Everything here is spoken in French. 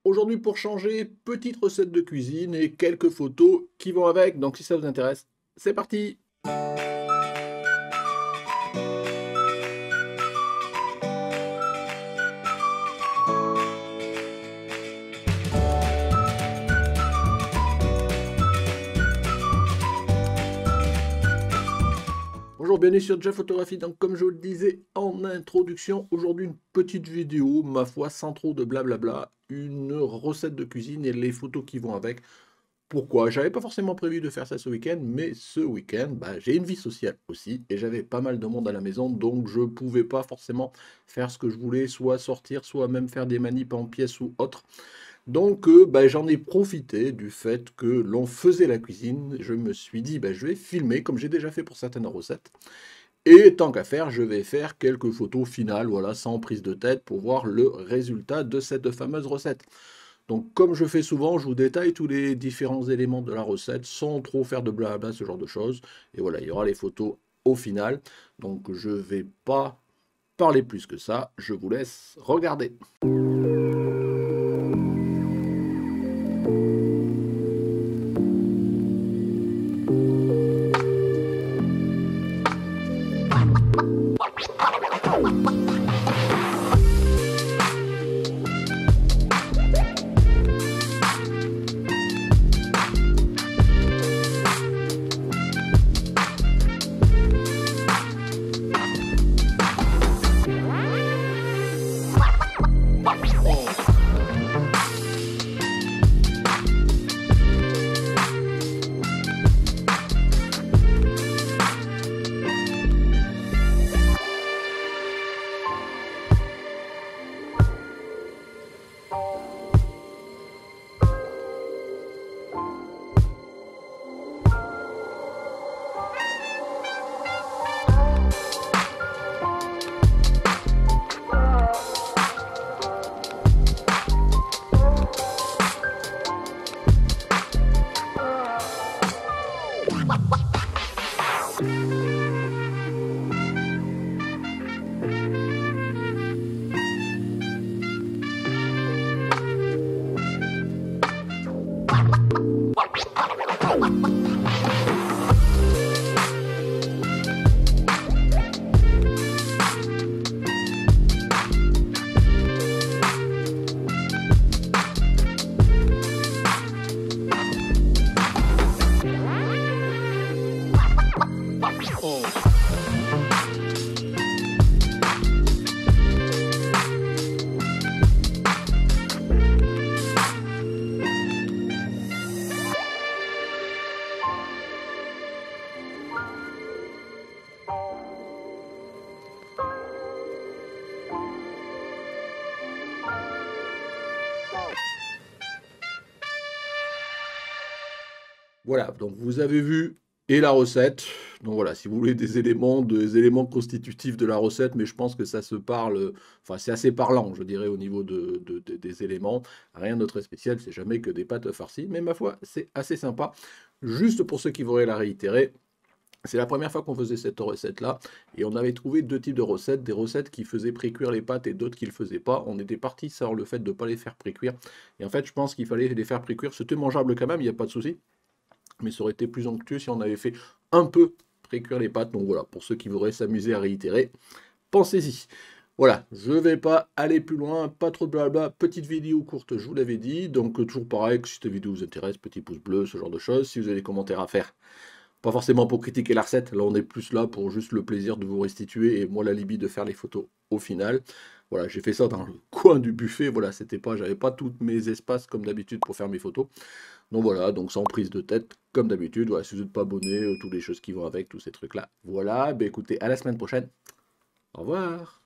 Aujourd'hui, pour changer, petite recette de cuisine et quelques photos qui vont avec. Donc, si ça vous intéresse, c'est parti! Bonjour, bienvenue sur Jeff Photographie. Donc, comme je le disais en introduction, aujourd'hui une petite vidéo, ma foi, sans trop de blablabla, une recette de cuisine et les photos qui vont avec. Pourquoi? J'avais pas forcément prévu de faire ça ce week-end, mais ce week-end, j'ai une vie sociale aussi, et j'avais pas mal de monde à la maison, donc je pouvais pas forcément faire ce que je voulais, soit sortir, soit même faire des manips en pièces ou autre. Donc j'en ai profité du fait que l'on faisait la cuisine, je me suis dit, je vais filmer, comme j'ai déjà fait pour certaines recettes, et tant qu'à faire, je vais faire quelques photos finales, voilà, sans prise de tête, pour voir le résultat de cette fameuse recette. Donc, comme je fais souvent, je vous détaille tous les différents éléments de la recette sans trop faire de blabla, ce genre de choses. Et voilà, il y aura les photos au final. Donc, je ne vais pas parler plus que ça. Je vous laisse regarder. Voilà, donc vous avez vu et la recette. Donc voilà, si vous voulez des éléments constitutifs de la recette, mais je pense que ça se parle, enfin c'est assez parlant, je dirais, au niveau des éléments. Rien de très spécial, c'est jamais que des pâtes farcies, mais ma foi, c'est assez sympa. Juste pour ceux qui voudraient la réitérer, c'est la première fois qu'on faisait cette recette-là, et on avait trouvé deux types de recettes, des recettes qui faisaient précuire les pâtes et d'autres qui ne le faisaient pas. On était parti sur le fait de ne pas les faire précuire, et en fait je pense qu'il fallait les faire précuire. C'était mangeable quand même, il n'y a pas de souci, mais ça aurait été plus onctueux si on avait fait un peu précuire les pâtes. Donc voilà, pour ceux qui voudraient s'amuser à réitérer, pensez-y. Voilà, je ne vais pas aller plus loin, pas trop de blabla, petite vidéo courte, je vous l'avais dit. Donc toujours pareil, si cette vidéo vous intéresse, petit pouce bleu, ce genre de choses. Si vous avez des commentaires à faire, pas forcément pour critiquer la recette, là on est plus là pour juste le plaisir de vous restituer et moi la libye de faire les photos au final. Voilà, j'ai fait ça dans le coin du buffet, voilà, j'avais pas tous mes espaces comme d'habitude pour faire mes photos. Donc voilà, donc sans prise de tête, comme d'habitude, voilà, si vous n'êtes pas abonné, toutes les choses qui vont avec, tous ces trucs-là. Voilà, écoutez, à la semaine prochaine. Au revoir.